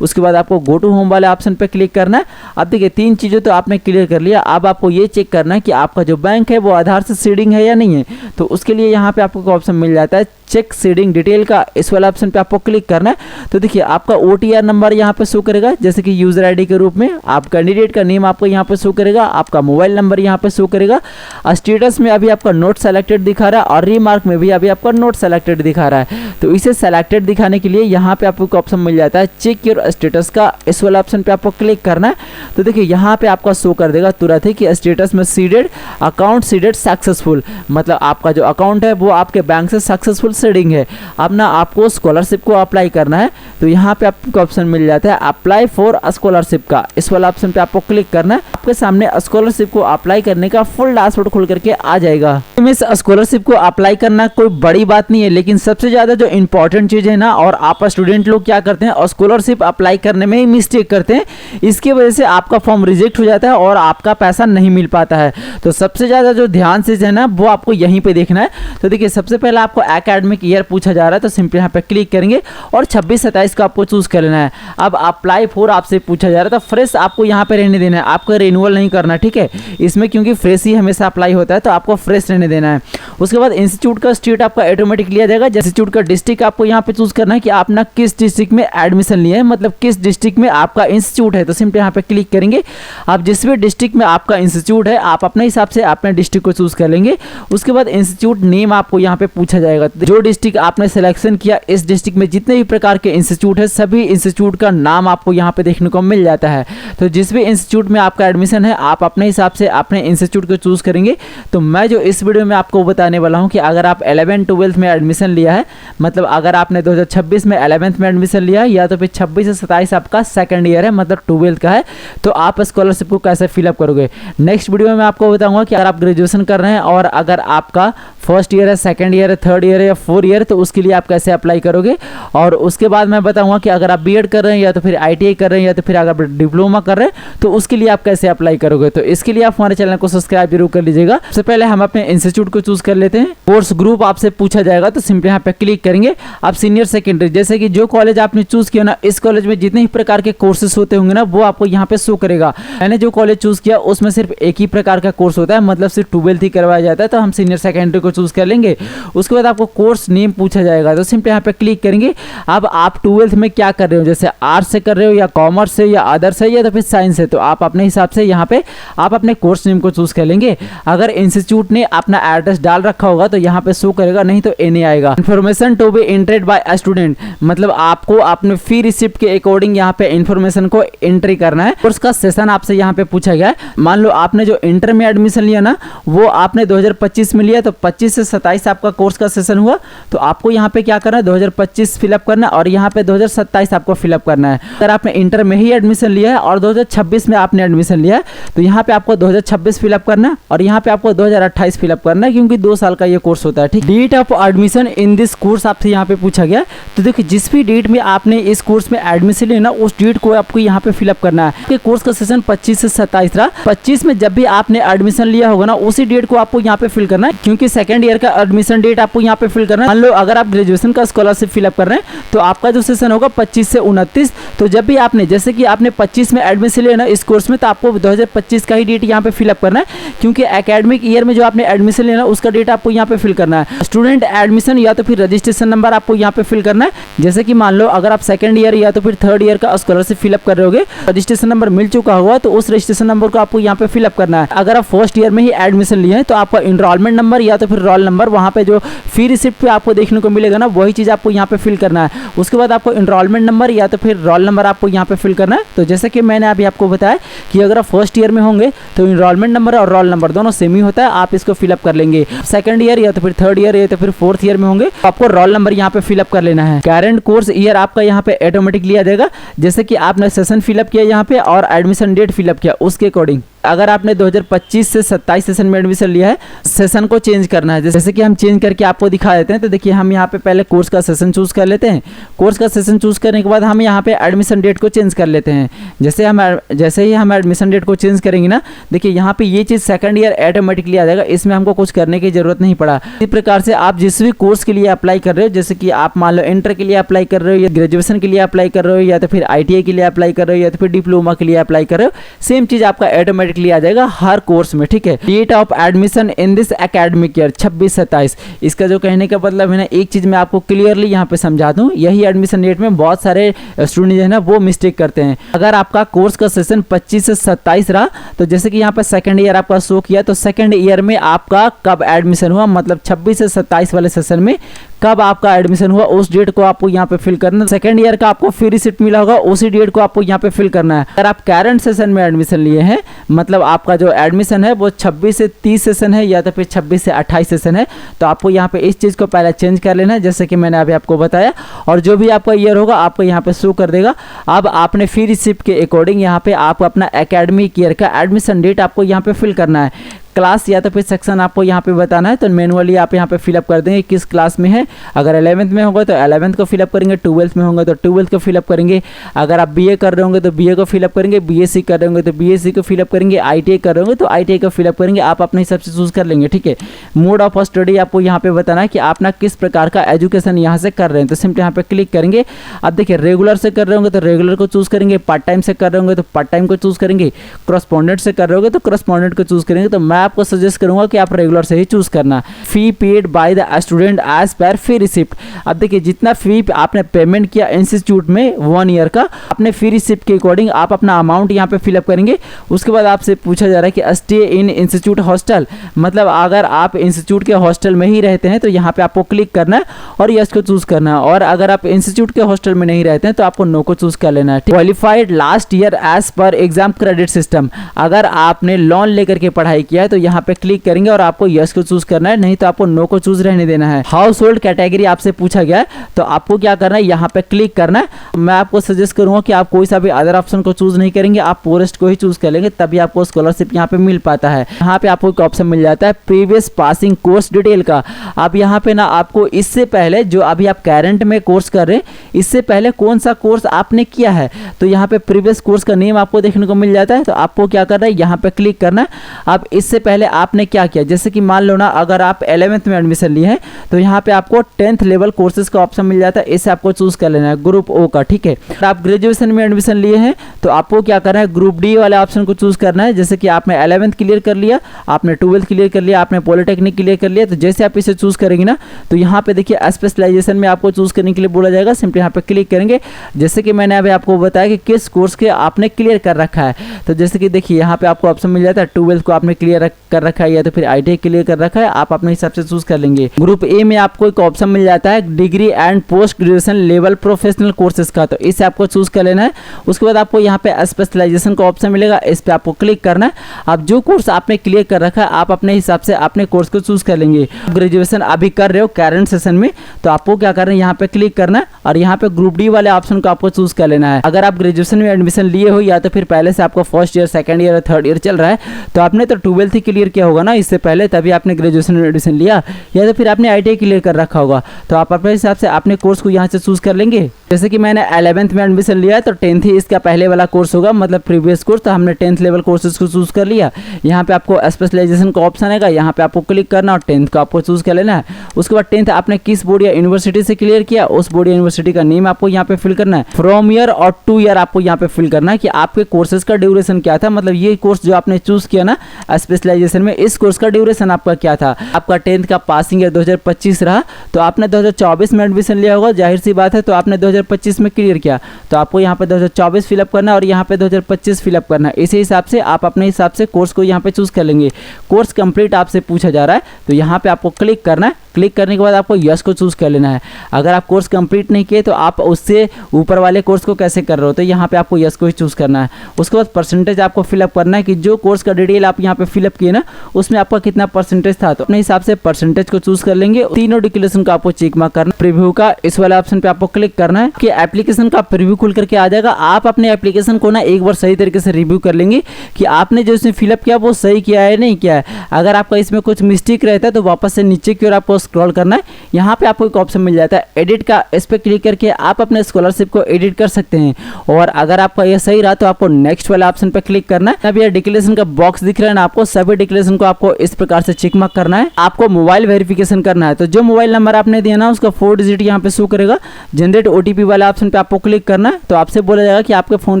उसके बाद आपको गो टू होम वाले ऑप्शन पे क्लिक करना है। अब देखिए 3 चीजें तो आपने क्लियर कर लिया। अब आपको ये चेक करना है कि आपका जो बैंक है वो आधार से सीडिंग है या नहीं है। तो उसके लिए यहाँ पे आपको ऑप्शन मिल जाता है चेक सीडिंग डिटेल का। इस वाला ऑप्शन पे आपको क्लिक करना है। तो देखिए आपका OTR नंबर यहाँ पे शो करेगा, जैसे कि यूजर आईडी के रूप में। आप कैंडिडेट का नेम आपको यहाँ पे शो करेगा, आपका मोबाइल नंबर यहाँ पे शो करेगा। स्टेटस में अभी आपका नोट सेलेक्टेड दिखा रहा है और रिमार्क में भी अभी आपका नोट सेलेक्टेड दिखा रहा है। तो इसे सेलेक्टेड दिखाने के लिए यहाँ पे आपको ऑप्शन मिल जाता है चेक योर स्टेटस का। इस वाला ऑप्शन पे आपको क्लिक करना है। तो देखिए यहाँ पे आपका शो कर देगा तुरंत ही कि स्टेटस में सीडेड अकाउंट सीडेड सक्सेसफुल, मतलब आपका जो अकाउंट है वो आपके बैंक से सक्सेसफुल सीडिंग है। अब ना आपको स्कॉलरशिप को अप्लाई करना है। तो यहाँ पे आपको ऑप्शन मिल जाता है अप्लाई फॉर स्कॉलरशिप का। इस वाला ऑप्शन पे आपको क्लिक करना है। आपके सामने स्कॉलरशिप को अप्लाई करने का फुल डैशबोर्ड खुल करके आ जाएगा। इस स्कॉलरशिप को अप्लाई करना कोई बड़ी बात नहीं है, लेकिन सबसे ज्यादा जो इंपॉर्टेंट चीज है ना, और आप स्टूडेंट लोग क्या करते हैं स्कॉलरशिप अप्लाई करने में ही मिस्टेक करते हैं। इसकी वजह से आपका फॉर्म रिजेक्ट हो जाता है और आपका पैसा नहीं मिल पाता है। तो सबसे ज्यादा जो ध्यान से है ना वो आपको यहीं पे देखना है। तो देखिए सबसे पहले आपको एकेडमिक ईयर पूछा जा रहा है, तो सिंपली यहाँ पे क्लिक करेंगे और 26-27 का आपको चूज कर लेना है। अब अप्लाई फॉर आपसे पूछा जा रहा था, फ्रेश आपको यहाँ पे रहने देना है, आपको रिन्यूअल नहीं करना। ठीक है, इसमें क्योंकि फ्रेश ही हमेशा अप्लाई होता है तो आपको फ्रेश रहने देना है। उसके बाद इंस्टीट्यूट का स्टेट आपका ऑटोमेटिक लिया जाएगा। जैसे इंस्टीट्यूट का डिस्ट्रिक्ट आपको यहाँ पे चूज करना है कि आप ना किस डिस्ट्रिक्ट में एडमिशन लिए हैं, मतलब किस डिस्ट्रिक्ट में आपका इंस्टीट्यूट है। तो सिंपली यहाँ पे क्लिक करेंगे। आप जिस भी डिस्ट्रिक्ट में आपका इंस्टीट्यूट है आप अपने हिसाब से अपने डिस्ट्रिक्ट को चूज कर लेंगे। उसके बाद इंस्टीट्यूट नेम आपको यहाँ पे पूछा जाएगा। जो डिस्ट्रिक्ट आपने सिलेक्शन किया, इस डिस्ट्रिक्ट में जितने भी प्रकार के इंस्टीट्यूट है सभी इंस्टीट्यूट का नाम आपको यहाँ पे देखने को मिल जाता है। तो जिस भी इंस्टीट्यूट में आपका एडमिशन है आप अपने हिसाब से अपने इंस्टीट्यूट को चूज करेंगे। तो मैं जो इस वीडियो में आपको बताने वाला हूँ कि अगर आप 11th-12th में एडमिशन लिया है, मतलब अगर आपने 2026 में 11th में एडमिशन लिया है या तो फिर 26 से 27 आपका सेकंड ईयर है, मतलब 12th का है, तो आप स्कॉलरशिप को कैसे फिलअप करोगे नेक्स्ट वीडियो में मैं आपको बताऊंगा। कि अगर आप ग्रेजुएशन कर रहे हैं और अगर आपका फर्स्ट ईयर है, सेकंड ईयर है, थर्ड ईयर है या 4 ईयर, तो उसके लिए आप कैसे अप्लाई करोगे। और उसके बाद मैं बताऊंगा कि अगर आप बीएड कर रहे हैं या तो फिर ITI कर रहे हैं या तो फिर अगर आप डिप्लोमा कर रहे हैं तो उसके लिए आप कैसे अप्लाई करोगे। तो इसके लिए आप हमारे चैनल को सब्सक्राइब जरूर कर लीजिएगा। सबसे पहले हम अपने इंस्टीट्यूट को चूज कर लेते हैं। कोर्स ग्रुप आपसे पूछा जाएगा, तो सिंपली यहाँ पे क्लिक करेंगे। आप सीनियर सेकेंडरी, जैसे कि जो कॉलेज आपने चूज किया ना, इस कॉलेज में जितने ही प्रकार के कोर्सेस होते होंगे ना वो आपको यहाँ पे शो करेगा। मैंने जो कॉलेज चूज किया उसमें सिर्फ एक ही प्रकार का कोर्स होता है, मतलब सिर्फ 12th ही करवाया जाता है, तो हम सीनियर सेकेंडरी को चूज कर लेंगे। उसके बाद आपको कोर्स नेम पूछा जाएगा, तो सिंपली यहाँ पे क्लिक करेंगे। अब आप 12th में क्या कर रहे हो, जैसे आर्ट्स से कर रहे हो या कॉमर्स से या अदर्स है या तो फिर साइंस है, तो आप अपने हिसाब से यहाँ पे आप अपने कोर्स नेम को चूज कर लेंगे। अगर इंस्टीट्यूट ने अपना एड्रेस डाल रखा होगा तो यहाँ पे शो करेगा, नहीं तो ए नहीं आएगा। Information to be entered by a student, मतलब आपको अपने फी रिसिप्ट के अकॉर्डिंग यहाँ पे इन्फॉर्मेशन को एंट्री करना है। कोर्स का सेशन आपसे यहाँ पे पूछा गया है। मान लो आपने जो इंटर में एडमिशन लिया ना वो आपने 2025 में लिया, तो 25 से 27 आपका कोर्स का सेशन हुआ, तो आपको यहाँ पे क्या करना है 2025 फिलअप करना है और यहाँ पे 2027 आपको फिलअप करना है। अगर आपने इंटर में ही एडमिशन लिया है और 2026 में आपने एडमिशन लिया है तो यहाँ पे आपको 2026 फिलअप करना है और यहाँ पे आपको 2028 फिलअप करना है, क्योंकि 2 साल का ये कोर्स होता है। ठीक, date of admission in this course आपसे यहाँ पे पूछा गया। तो देखिए जिस भी डेट में आपने इस कोर्स में एडमिशन लिया ना उस डेट को आपको यहाँ पे फिलअप करना है। कोर्स का सेशन 25 से 27 रहा। 25 में जब भी आपने एडमिशन लिया होगा ना उसी डेट को आपको यहाँ पे फिल करना है, क्योंकि सेकंड ईयर का एडमिशन डेट आपको यहाँ पे फिल करना है। मान लो अगर आप ग्रेजुएशन का स्कॉलरशिप फिलअप कर रहे हैं तो आपका जो सेशन होगा 25 से 29। तो जब भी आपने जैसे कि आपने 25 में एडमिशन लिया ना इस कोर्स में तो आपको 2025 का ही डेट यहाँ पे फिलअप करना है, क्योंकि एकेडमिक ईयर में जो आपने एडमिशन लिया ना उसका डेट आपको यहाँ पे फिल करना है। स्टूडेंट एडमिशन या तो फिर रजिस्ट्रेशन नंबर आपको यहाँ पे फिल करना है। जैसे कि मान लो अगर आप सेकंड ईयर या तो फिर थर्ड ईयर का स्कॉलरशिप फिलअप कर रहे होगे, रजिस्ट्रेशन नंबर मिल चुका होगा तो उस रजिस्ट्रेशन नंबर को आपको यहाँ पे फिलअप करना है। अगर आप फर्स्ट ईयर में ही एडमिशन लिए हैं तो आपका इनरोलमेंट नंबर या तो फिर रोल नंबर वहाँ पे जो फी रिसिप्ट पे आपको देखने को मिलेगा ना वही चीज़ आपको यहाँ पे फिल करना है। उसके बाद आपको इनरोलमेंट नंबर या तो फिर रोल नंबर आपको यहाँ पे फिल करना है। तो जैसे कि मैंने अभी आपको बताया कि अगर आप फर्स्ट ईयर में होंगे तो इनरोलमेंट नंबर और रोल नंबर दोनों सेम ही होता है, आप इसको फिलअप कर लेंगे। सेकंड ईयर या तो फिर थर्ड ईयर या तो फिर फोर्थ ईयर में होंगे तो आपको रोल नंबर यहाँ पे फिलअप कर लेना है। करंट कोर्स ईयर आपका यहाँ पे ऑटोमेटिकली आ जाएगा, जैसे कि आपने सेशन फिलअप किया यहाँ पे और एडमिशन डेट फिलअप किया उसके अकॉर्डिंग। अगर आपने 2025 से 27 सेशन में एडमिशन लिया है, सेशन को चेंज करना है। जैसे कि हम चेंज करके आपको दिखा देते हैं। तो देखिए हम यहाँ पे पहले कोर्स का सेशन चूज कर लेते हैं। कोर्स का सेशन चूज करने के बाद हम यहाँ पे एडमिशन डेट को चेंज कर लेते हैं। जैसे ही हम एडमिशन डेट को चेंज करेंगे ना, देखिए यहाँ पे ये चीज़ सेकंड ईयर ऑटोमेटिकली आ जाएगा, इसमें हमको कुछ करने की जरूरत नहीं पड़ा। इसी प्रकार से आप जिस भी कोर्स के लिए अप्लाई कर रहे हो, जैसे कि आप मान लो इंटर के लिए अप्लाई कर रहे हो या ग्रेजुएशन के लिए अप्लाई कर रहे हो या तो फिर ITI के लिए अप्लाई कर रहे हो या तो फिर डिप्लोमा के लिए अप्लाई कर रहे हो, सेम चीज़ आपका ऑटोमेटिकली आ जाएगा हर कोर्स में। ठीक है, date of admission in this academic year 26-27। इसका जो कहने का मतलब है ना, एक चीज मैं आपको क्लियरली यहाँ पे समझा दूं, यही एडमिशन डेट में बहुत सारे स्टूडेंट जो है ना वो मिस्टेक करते हैं। अगर आपका कोर्स का सेशन 25 से 27 रहा तो जैसे कि यहाँ पे सेकंड ईयर आपका शो किया, तो सेकंड ईयर में आपका कब एडमिशन हुआ, मतलब 26 से 27 वाले सेशन में कब आपका एडमिशन हुआ उस डेट को आपको यहाँ पे फिल करना है। सेकंड ईयर का आपको फ्री रिसिप्ट मिला होगा उसी डेट को आपको यहाँ पे फिल करना है। अगर आप करंट सेशन में एडमिशन लिए हैं, मतलब आपका जो एडमिशन है वो 26 से 30 सेशन है या तो फिर 26 से 28 सेशन है, तो आपको यहाँ पे इस चीज़ को पहले चेंज कर लेना है, जैसे कि मैंने अभी आपको बताया। और जो भी आपका ईयर होगा आपको यहाँ पे शो कर देगा। अब आपने फ्री रिसिप्ट के अकॉर्डिंग यहाँ पे आप अपना एकेडमिक ईयर का एडमिशन डेट आपको यहाँ पे फिल करना है। क्लास या तो फिर सेक्शन आपको यहाँ पे बताना है, तो मैनुअली आप यहाँ पे फिलअप कर देंगे किस क्लास में है। अगर 11th में होगा तो 11th को फिलअप करेंगे, 12th में होंगे तो 12th को फिलअप करेंगे। अगर आप BA कर रहे होंगे तो BA को फिलअप करेंगे, BSc कर रहे होंगे तो BSc को फिलअप करेंगे, ITI कर रहे होंगे तो ITI को फिलअप करेंगे। आप अपने हिसाब से चूज कर लेंगे। ठीक है, मोड ऑफ स्टडी आपको यहाँ पे बताना है कि आप ना किस प्रकार का एजुकेशन यहाँ से कर रहे हैं, तो सिंपली यहाँ पे क्लिक करेंगे। अब देखिए रेगुलर से कर रहे होंगे तो रेगुलर को चूज करेंगे, पार्ट टाइम से कर रहे होंगे तो पार्ट टाइम को चूज करेंगे, करस्पॉन्डेंट से कर रहे होंगे तो करस्पॉन्डेंट को चूज करेंगे। तो मैं आपको सजेस्ट करूंगा कि आप रेगुलर से ही चूज करना। Fee paid by the student as per fee receipt. अब देखिए जितना फी आपने पेमेंट किया इंस्टीट्यूट में 1 ईयर का, अपने फी रिसिप्ट के अकॉर्डिंग आप अपना अमाउंट यहाँ पे फिलअप करेंगे। उसके बाद आपसे पूछा जा रहा है कि स्टे इन इंस्टीट्यूट हॉस्टल, मतलब अगर आप इंस्टीट्यूट के हॉस्टल में ही रहते हैं तो यहाँ पे आपको क्लिक करना है और यस को चूज करना है। और अगर आप इंस्टीट्यूट के हॉस्टल में नहीं रहते हैं तो आपको नो को चूज कर लेना है। Qualified last year as per exam credit system, अगर आपने लोन लेकर के पढ़ाई किया है तो यहाँ पे क्लिक करेंगे और आपको यस को चूज करना है, नहीं तो आपको नो को चूज रहने देना है। हाउस होल्ड कैटेगरी आपसे पूछा गया है तो आपको क्या करना है, यहाँ पे क्लिक करना है। मैं आपको सजेस्ट करूंगा कि आप कोई सा भी अदर ऑप्शन को चूज नहीं करेंगे, आप पोरेस्ट को ही चूज कर लेंगे, तभी आपको स्कॉलरशिप यहाँ पे मिल पाता है। यहाँ पे आपको एक ऑप्शन मिल जाता है प्रीवियस पासिंग कोर्स डिटेल का। अब यहाँ पे ना आपको इससे पहले जो अभी आप करंट में कोर्स कर रहे हैं, इससे पहले कौन सा कोर्स आपने किया है, तो यहाँ पे प्रीवियस कोर्स का नेम आपको देखने को मिल जाता है। तो आपको क्या करना है, यहाँ पे क्लिक करना है। अब इससे पहले आपने क्या किया, जैसे कि मान लो ना अगर आप 11th में एडमिशन लिए हैं तो यहाँ पे आपको 10th लेवल कोर्सेज का ऑप्शन मिल जाता है, इसे आपको चूज कर लेना है, ग्रुप O का। ठीक है, अगर आप ग्रेजुएशन में एडमिशन लिए हैं तो आपको क्या करना है, ग्रुप D वाले ऑप्शन को चूज करना है। जैसे कि आपने 11th क्लियर कर लिया, आपने 12th क्लियर कर लिया, आपने पॉलिटेक्निक क्लियर कर लिया, तो जैसे आप इसे चूज करेंगे ना तो यहाँ पे देखिए स्पेशलाइजेशन में आपको चूज करने के लिए बोला जाएगा। सिंपली यहाँ पे क्लिक करेंगे, जैसे कि मैंने अभी आपको बताया कि किस कोर्स के आपने क्लियर कर रखा है। तो जैसे कि देखिए यहाँ पे आपको ऑप्शन मिल जाता है 12th को आपने क्लियर कर रखा है या तो फिर ITI क्लियर कर रखा है, आप अपने हिसाब से चूज कर लेंगे। ग्रुप ए में आपको एक ऑप्शन मिल जाता है degree and post graduation level professional courses का, तो इसे आपको चूज कर लेना है। उसके बाद आपको यहाँ पे स्पेशलाइजेशन का ऑप्शन मिलेगा, इस पे आपको क्लिक करना है। अब जो कोर्स आपने क्लियर कर रखा है आप अपने हिसाब से अपने कोर्स को चूज कर लेंगे। ग्रेजुएशन अभी कर रहे हो करंट सेशन में, तो आपको क्या करना है, यहाँ पे क्लिक करना है और यहाँ पे ग्रुप डी वाले ऑप्शन को आपको चूज कर लेना है। अगर आप ग्रेजुएशन में एडमिशन लिए हो या तो फिर पहले से आपको फर्स्ट ईयर, सेकंड ईयर और थर्ड ईयर चल रहा है, तो आपने तो 12th ही क्लियर किया होगा ना इससे पहले, तभी आपने ग्रेजुएशन में एडमिशन लिया, या तो फिर आपने ITI क्लियर कर रखा होगा, तो आप अपने हिसाब से अपने कोर्स को यहाँ से चूज कर लेंगे। जैसे कि मैंने 11th में एडमिशन लिया है, तो 10th ही इसका पहले वाला कोर्स होगा, मतलब प्रीवियस कोर्स, तो हमने 10th लेवल कोर्सेज को चूज कर लिया। यहाँ पे आपको स्पेशलाइजेशन का ऑप्शन है, यहाँ पे आपको क्लिक करना और 10th को आपको चूज कर लेना है। उसके बाद 10th आपने किस बोर्ड या यूनिवर्सिटी से क्लियर किया, उस बोर्ड या यूनिवर्सिटी का नेम आपको यहाँ पे फिल करना है। फ्रॉम ईयर और टू ईयर आपको यहाँ पे फिल करना है कि आपके कोर्सेज का ड्यूरेशन क्या था, मतलब ये कोर्स जो आपने चूज किया ना स्पेशलाइजेशन में, इस कोर्स का ड्यूरेशन आपका क्या था। आपका 10th का पासिंग ईयर 2025 रहा, तो आपने 2024 में एडमिशन लिया होगा, जाहिर सी बात है, तो आपने 2025 में क्लियर किया, तो आपको यहाँ पे 2024 फिलअप करना है और यहाँ पे 2025 फिलअप करना है। इसी हिसाब से आप अपने हिसाब से कोर्स को यहाँ पे चूज कर लेंगे। कोर्स कंप्लीट आपसे पूछा जा रहा है, तो यहाँ पे आपको क्लिक करना है। क्लिक करने के बाद आपको यस को चूज कर लेना है। अगर आप कोर्स कंप्लीट नहीं किए तो आप उससे ऊपर वाले कोर्स को कैसे कर रहे हो, तो यहाँ पे आपको यस को ही चूज करना है। उसके बाद परसेंटेज आपको फिलअप करना है कि जो कोर्स का डिटेल आप यहाँ पे फिलअप किए ना, उसमें आपका कितना परसेंटेज था, तो अपने हिसाब से परसेंटेज को चूज कर लेंगे। तीनों डिक्लेरेशन को आपको चेक मार्क करना। प्रीव्यू का इस वाले ऑप्शन पे आपको क्लिक करना है कि एप्लीकेशन का प्रीव्यू खुल करके आ जाएगा। आप अपने एप्लीकेशन को ना एक बार सही तरीके से रिव्यू कर लेंगे कि आपने जो इसमें फिलअप किया वो सही किया है नहीं किया है। अगर आपका इसमें कुछ मिस्टेक रहता है तो वापस से नीचे की ओर आपको स्क्रॉल करना है। यहाँ पे आपको एक ऑप्शन मिल जाता है एडिट का, इस पे क्लिक करके आप अपने स्कॉलरशिप को एडिट कर सकते हैं। और अगर आपका ये सही रहा तो आपको नेक्स्ट वाले ऑप्शन पे क्लिक करना है। अब ये डिक्लेरेशन का बॉक्स दिख रहा है ना आपको, सभी डिक्लेरेशन को आपको इस प्रकार से चेक मार्क करना है। आपको मोबाइल वेरिफिकेशन करना है, तो जो मोबाइल नंबर आपने दिया ना उसका 4 डिजिट यहाँ पे शो करेगा। जनरेट OTP वाले ऑप्शन पे आपको क्लिक करना है, तो आपसे बोला जाएगा कि आपके फोन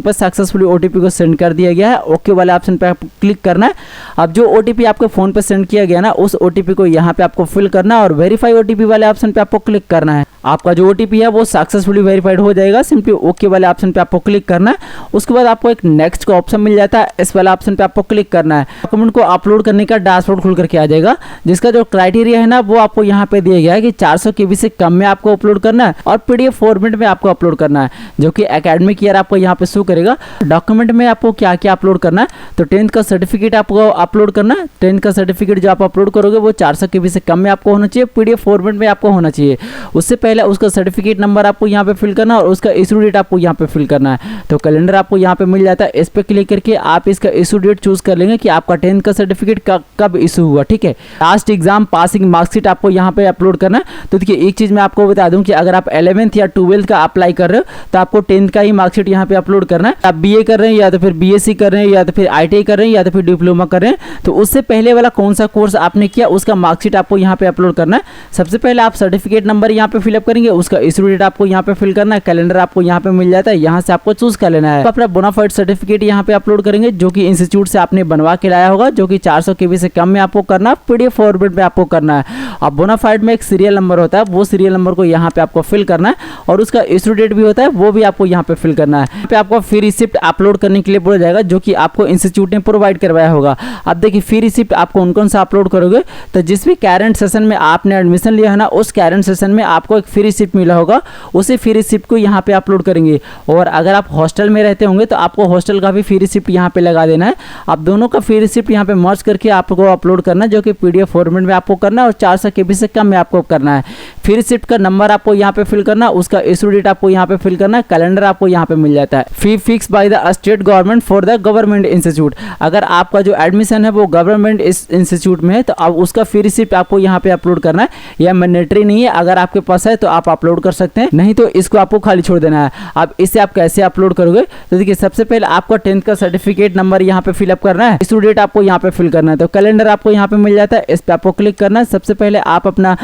पर सक्सेसफुली OTP को सेंड कर दिया गया है। ओके वाले ऑप्शन पे आपको क्लिक करना है। अब जो OTP आपके फोन पर सेंड किया गया ना, उस OTP को यहाँ पे आपको फिल करना है और वेरीफाई OTP वाले ऑप्शन पे आपको क्लिक करना है। आपका जो OTP है वो सक्सेसफुली वेरीफाइड हो जाएगा। सिंपली ओके वाले ऑप्शन पे आपको क्लिक करना है। उसके बाद आपको एक नेक्स्ट का ऑप्शन मिल जाता है, इस वाले ऑप्शन पे आपको क्लिक करना है। डॉक्यूमेंट को अपलोड करने का डैशबोर्ड खुल करके आ जाएगा, जिसका जो क्राइटेरिया है ना वो आपको यहाँ पे दिया गया है कि 400 KB से कम में आपको अपलोड करना है और PDF फॉर्मेट में आपको अपलोड करना है, जो कि एकेडमिक ईयर आपको यहाँ पे शो करेगा। डॉक्यूमेंट में आपको क्या क्या अपलोड करना है, तो 10th का सर्टिफिकेट आपको अपलोड करना है। 10th का सर्टिफिकेट जो आप अपलोड करोगे वो 400 KB से कम में आपको होना चाहिए, PDF फॉर्मेट में आपको होना चाहिए। उससे पहले उसका सर्टिफिकेट नंबर आपको यहाँ पे फिल करना और उसका इशू डेट आपको यहाँ पे फिल करना है। तो कैलेंडर आपको यहाँ पे मिल जाता है, इस पे क्लिक करके आप इसका इशू डेट चूज कर लेंगे कि आपका 10th का सर्टिफिकेट कब इशू हुआ। ठीक है, लास्ट एग्जाम पासिंग मार्कशीट आपको यहाँ पे अपलोड करना है। तो देखिए एक चीज मैं आपको बता दूं कि अगर आप 11th या 12th का अप्लाई कर रहे हो तो आपको 10th का ही मार्कशीट यहाँ पे अपलोड करना है। आप BA कर रहे हैं या तो फिर BSc कर रहे हैं या तो फिर ITI कर रहे हैं या तो फिर डिप्लोमा कर रहे हैं, तो उससे पहले वाला कौन सा कोर्स आपने किया उसका मार्कशीट आपको यहाँ पे अपलोड करना है। सबसे पहले आप सर्टिफिकेट नंबर यहाँ पे फिलअप करेंगे, उसका इशू डेट आपको यहाँ पे फिल करना है। कैलेंडर आपको यहाँ पे मिल जाता है, यहाँ से आपको चूज कर लेना है। तो अपना बोनाफाइड सर्टिफिकेट यहाँ पे अपलोड करेंगे जो कि इंस्टीट्यूट से आपने बनवा के लाया होगा, जो कि 400 KB से कम में आपको करना है, PDF फॉर्मेट में आपको करना है। अब बोनाफाइड में एक सीरियल नंबर होता है, वो सीरियल नंबर को यहाँ पे आपको फिल करना है और उसका इशू डेट भी होता है, वो भी आपको यहाँ पे फिल करना है। यहाँ पे आपको फी रिसिप्ट अपलोड करने के लिए बोला जाएगा, जो कि आपको इंस्टीट्यूट ने प्रोवाइड करवाया होगा। अब देखिए फी रिसिप्ट आप कौन कौन सा अपलोड करोगे, तो जिस भी करंट सेशन में आपने एडमिशन लिया है ना, उस करंट सेशन में आपको एक फी रिसिप्ट मिला होगा, उसी फी रिसिप्ट को यहाँ पे अपलोड करेंगे। और अगर आप हॉस्टल में रहते होंगे तो आपको हॉस्टल का भी फी रिसिप्ट यहाँ पे लगा देना है। आप दोनों का फी रिसिप्ट यहाँ पे मर्ज करके आपको अपलोड करना है, जो कि PDF फॉर्मेट में आपको करना है और 400 KB से कम में आपको करना है। फी रिसिप्ट का नंबर आपको यहाँ पे फिल करना है, उसका इशू डेट आपको यहाँ पे फिल करना है। कैलेंडर आपको यहाँ पे मिल जाता है। Fee fix by the state government for the government institute, अगर आपका जो एडमिशन है वो गवर्नमेंट इंस्टीट्यूट में है तो अब उसका फी रिसिप्ट आपको यहाँ पे अपलोड करना है। यह मैंडेटरी नहीं है, अगर आपके पास है तो आप अपलोड कर सकते हैं, नहीं तो इसको आपको खाली छोड़ देना है। अब इसे आप कैसे अपलोड करोगे, तो देखिए सबसे पहले आपका 10th का सर्टिफिकेट नंबर यहाँ पे फिलअप करना है, इशू डेट आपको यहाँ पे फिल करना है। तो कैलेंडर आपको यहाँ पे मिल जाता है, इस पे आपको क्लिक करना है। सबसे पहले पहले आप अपना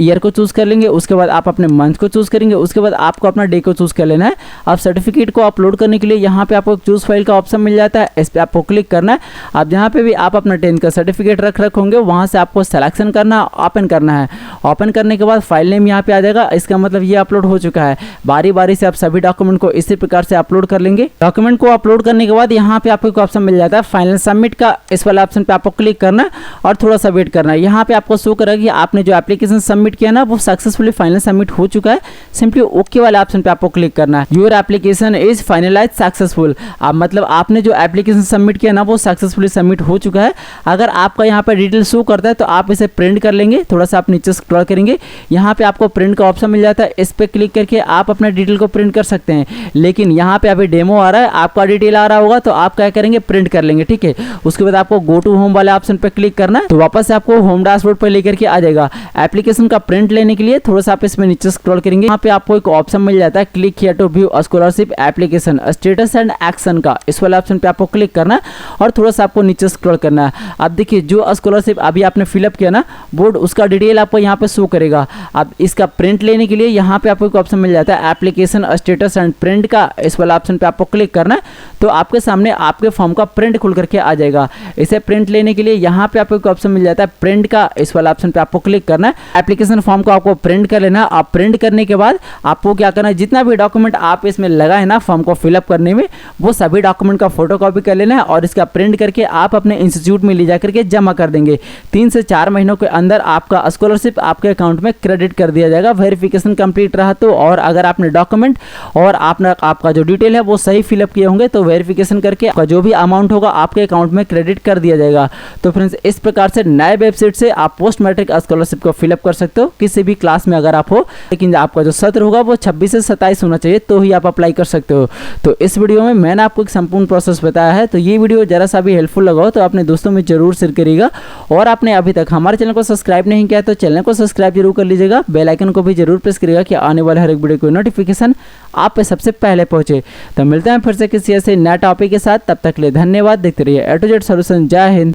ईयर को चूज़ कर लेंगे, उसके बाद आप अपने मंथ को चूज़ करेंगे, उसके बाद आपको अपना डे को चूज़ कर लेना है। अब सर्टिफिकेट को अपलोड करने के लिए यहाँ पे आपको चूज़ फाइल का ऑप्शन मिल जाता है, इस पर आपको क्लिक करना है। अब जहाँ पे भी आप अपना 10th का सर्टिफिकेट रख होंगे वहाँ से आपको सिलेक्शन करना, ओपन करना है। ओपन करने के बाद फाइल नेम यहाँ पे आ जाएगा, इसका मतलब ये अपलोड हो चुका है। बारी बारी से आप सभी डॉक्यूमेंट को इसी प्रकार से अपलोड कर लेंगे। डॉक्यूमेंट को अपलोड करने के बाद यहाँ पे आपको एक ऑप्शन मिल जाता है फाइनल सबमिट का, इस वाले ऑप्शन पे आपको क्लिक करना है और थोड़ा सा वेट करना है। यहाँ पे आपको शो करेगा कि आपने जो एप्लीकेशन सबमिट किया ना वो सक्सेसफुली फाइनल सबमिट हो चुका है। सिंपली ओके वाले ऑप्शन पे आपको क्लिक करना है। Your application is finalise successful, अब मतलब आपने जो एप्लीकेशन सबमिट किया ना वो सक्सेसफुली सबमिट हो चुका है। अगर आपका यहाँ पे डिटेल शो करता है तो आप इसे प्रिंट कर लेंगे। थोड़ा सा आप नीचे स्क्रॉल करेंगे, यहाँ पे आपको प्रिंट का ऑप्शन मिल जाता है, इस पे क्लिक करके आप अपना डिटेल को प्रिंट कर सकते हैं। लेकिन यहाँ पे अभी डेमो आ रहा है, आपका डिटेल आ रहा होगा तो आप क्या करेंगे, प्रिंट कर लेंगे, ठीक है। उसके बाद आपको गो टू होम वाले ऑप्शन पे क्लिक करना है, तो वापस से आपको होम डैशबोर्ड पे लेकर के आ जाएगा। एप्लीकेशन का प्रिंट लेने के लिए थोड़ा सा आप इसमें नीचे स्क्रॉल करेंगे, यहाँ पे आपको एक ऑप्शन मिल जाता है click here to view scholarship application status and action का, इस वाले ऑप्शन पे आपको क्लिक करना है और थोड़ा सा आपको नीचे स्क्रॉल करना है। अब देखिए जो स्कॉलरशिप अभी आपने फिलअप किया ना बोर्ड, उसका डिटेल आपको यहाँ पे शो करेगा। अब इसका प्रिंट लेने के लिए यहाँ पे आपको एक ऑप्शन मिल जाता है एप्लीकेशन स्टेटस एंड प्रिंट का, इस वाला ऑप्शन पे आपको क्लिक करना है, तो आपके सामने आपके फॉर्म का प्रिंट खुल करके आ जाएगा। इसे प्रिंट लेने के लिए यहाँ पे आपको एक ऑप्शन मिल जाता है प्रिंट का, इस वाला ऑप्शन पे आपको क्लिक करना है। एप्लीकेशन फॉर्म को आपको प्रिंट कर लेना है। आप प्रिंट करने के बाद आपको क्या करना है, जितना भी डॉक्यूमेंट आप इसमें लगाए ना फॉर्म को फिलअप करने में, वो सभी डॉक्यूमेंट का फोटो कॉपी कर लेना है और इसका प्रिंट करके आप अपने इंस्टीट्यूट में ले जा करके जमा कर देंगे। 3 से 4 महीनों के अंदर आपका स्कॉलरशिप आपके अकाउंट में क्रेडिट कर दिया जाएगा, वेरिफिकेशन कंप्लीट रहा तो। और अगर आपने डॉक्यूमेंट और आपका जो डिटेल है वो सही फिलअप किए होंगे तो वेरिफिकेशन करके आपका जो भी अमाउंट होगा आपके अकाउंट में क्रेडिट कर दिया जाएगा। तो फ्रेंड्स इस प्रकार से नए वेबसाइट से आप पोस्ट मैट्रिक स्कॉलरशिप को फिलअप कर सकते हो किसी भी क्लास में अगर आप हो, लेकिन आपका जो सत्र होगा वो 26 से 27 होना चाहिए तो ही आप अप्लाई कर सकते हो। तो इस वीडियो में मैंने आपको एक संपूर्ण प्रोसेस बताया है, तो ये वीडियो जरा सा भी हेल्पफुल लगा हो तो अपने दोस्तों में जरूर शेयर करिएगा। और आपने अभी तक हमारे चैनल को सब्सक्राइब नहीं किया तो चैनल को सब्सक्राइब जरूर कर लीजिएगा, बेल आइकन को भी जरूर प्रेस करिएगा कि आने वाले हर एक वीडियो को नोटिफिकेशन आप पे सबसे पहले पहुंचे। तो मिलते हैं फिर से किसी ऐसे नए टॉपिक के साथ, तब तक के लिए धन्यवाद। देखते रहिए A to Z सॉल्यूशन। जय हिंद।